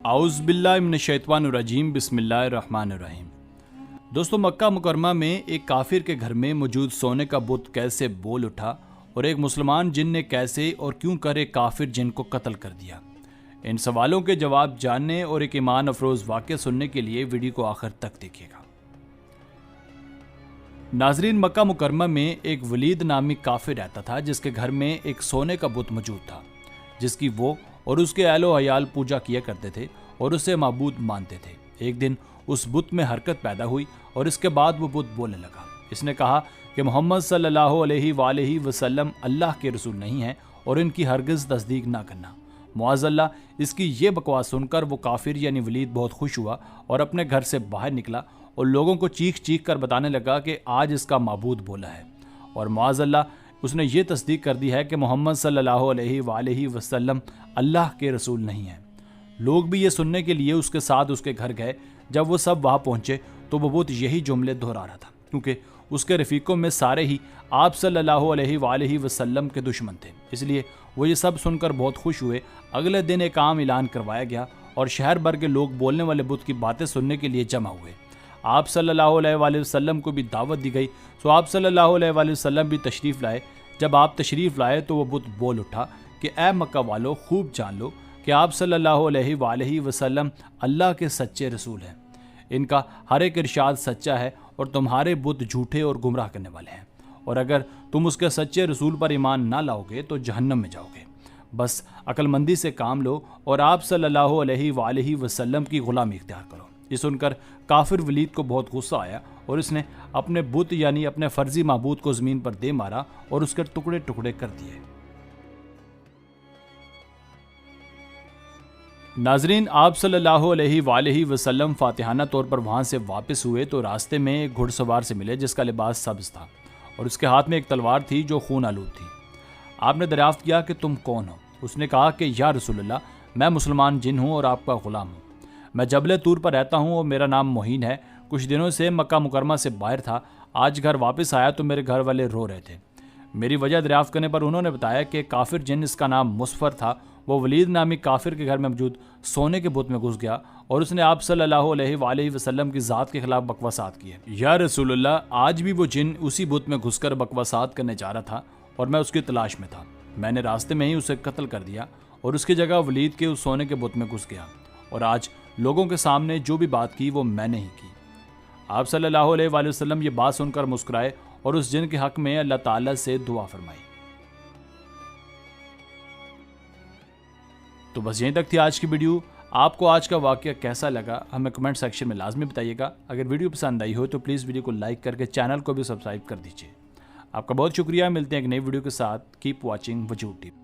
आउज़ बिल्लाहि मिनश शैतानिर रजीम बिस्मिल्लाहिर रहमानिर रहीम। दोस्तों, मक्का मुकरमा में एक काफिर के घर में मौजूद सोने का बुत कैसे बोल उठा और एक मुसलमान जिन ने कैसे और क्यों कर एक काफिर जिन को कत्ल कर दिया, इन सवालों के जवाब जानने और एक ईमान अफरोज़ वाक़या सुनने के लिए वीडियो को आखिर तक देखिएगा। नाजरीन, मक्का मुकरमा में एक वलीद नामी काफिर रहता था जिसके घर में एक सोने का बुत मौजूद था जिसकी वो और उसके अहलो अयाल पूजा किया करते थे और उसे माबूद मानते थे। एक दिन उस बुत में हरकत पैदा हुई और इसके बाद वो बुत बोलने लगा। इसने कहा कि मोहम्मद सल्लल्लाहु अलैहि वसल्लम अल्लाह के रसूल नहीं हैं और इनकी हरगिज़ तस्दीक ना करना। मुआज़ल्लाह, इसकी ये बकवास सुनकर वो काफिर यानी वलीद बहुत खुश हुआ और अपने घर से बाहर निकला और लोगों को चीख चीख कर बताने लगा कि आज इसका माबूद बोला है और मुआज़ल्लाह उसने ये तस्दीक कर दी है कि मोहम्मद सल्लल्लाहु अलैहि वसल्लम अल्लाह के रसूल नहीं हैं। लोग भी ये सुनने के लिए उसके साथ उसके घर गए। जब वो सब वहाँ पहुँचे तो वो बुत यही जुमले दोहरा रहा था क्योंकि उसके रफ़ीक़ों में सारे ही आप सल्लल्लाहु अलैहि वसल्लम के दुश्मन थे, इसलिए वो ये सब सुनकर बहुत खुश हुए। अगले दिन एक आम ऐलान करवाया गया और शहर भर के लोग बोलने वाले बुत की बातें सुनने के लिए जमा हुए। आप सल्लल्लाहु अलैहि वसल्लम को भी दावत दी गई तो आप सल्लल्लाहु अलैहि वसल्लम भी तशरीफ़ लाए। जब आप तशरीफ़ लाए तो वह बुत बोल उठा कि ए मक्का वालों, खूब जान लो कि आप सल्लल्लाहु अलैहि वसल्लम अल्लाह के सच्चे रसूल हैं। इनका हर एक इरशाद सच्चा है और तुम्हारे बुत झूठे और गुमराह करने वाले हैं, और अगर तुम उसके सच्चे रसूल पर ईमान ना लाओगे तो जहन्नम में जाओगे। बस अक्लमंदी से काम लो और आप सल्लल्लाहु अलैहि वसल्लम की ग़ुलामी इख्तियार करो। ये सुनकर काफिर वलीद को बहुत गुस्सा आया और इसने अपने बुत यानी अपने फर्जी माबूद को ज़मीन पर दे मारा और उसके टुकड़े टुकड़े कर दिए। नाजरीन, आप सल्लल्लाहु अलैहि वसल्लम फातिहाना तौर पर वहाँ से वापस हुए तो रास्ते में एक घुड़सवार से मिले जिसका लिबास सब्ज़ था और उसके हाथ में एक तलवार थी जो खून आलूद थी। आपने दरियाफ्त किया कि तुम कौन हो? उसने कहा कि या रसूलल्लाह, मैं मुसलमान जिन हूँ और आपका ग़ुलाम हूँ। मैं जबल तूर पर रहता हूँ और मेरा नाम मोहीन है। कुछ दिनों से मक्का मुकरमा से बाहर था। आज घर वापस आया तो मेरे घर वाले रो रहे थे। मेरी वजह दरियाफ्त करने पर उन्होंने बताया कि काफिर जिन, इसका नाम मुसफर था, वो वलीद नामी काफिर के घर में मौजूद सोने के बुत में घुस गया और उसने आप सल्लल्लाहु अलैहि वसल्लम की ज़ात के खिलाफ बकवासात किए। या रसूलल्लाह, आज भी वो जिन उसी बुत में घुसकर बकवासात करने जा रहा था और मैं उसकी तलाश में था। मैंने रास्ते में ही उसे कत्ल कर दिया और उसकी जगह वलीद के उस सोने के बुत में घुस गया और आज लोगों के सामने जो भी बात की वो मैंने ही की। आप सल्लल्लाहु अलैहि वसल्लम ये बात सुनकर मुस्कुराए और उस जिन के हक में अल्लाह ताला से दुआ फरमाई। तो बस यहीं तक थी आज की वीडियो। आपको आज का वाकया कैसा लगा हमें कमेंट सेक्शन में लाजमी बताइएगा। अगर वीडियो पसंद आई हो तो प्लीज़ वीडियो को लाइक करके चैनल को भी सब्सक्राइब कर दीजिए। आपका बहुत शुक्रिया। मिलते हैं एक नई वीडियो के साथ। कीप वॉचिंग वजूद टीवी।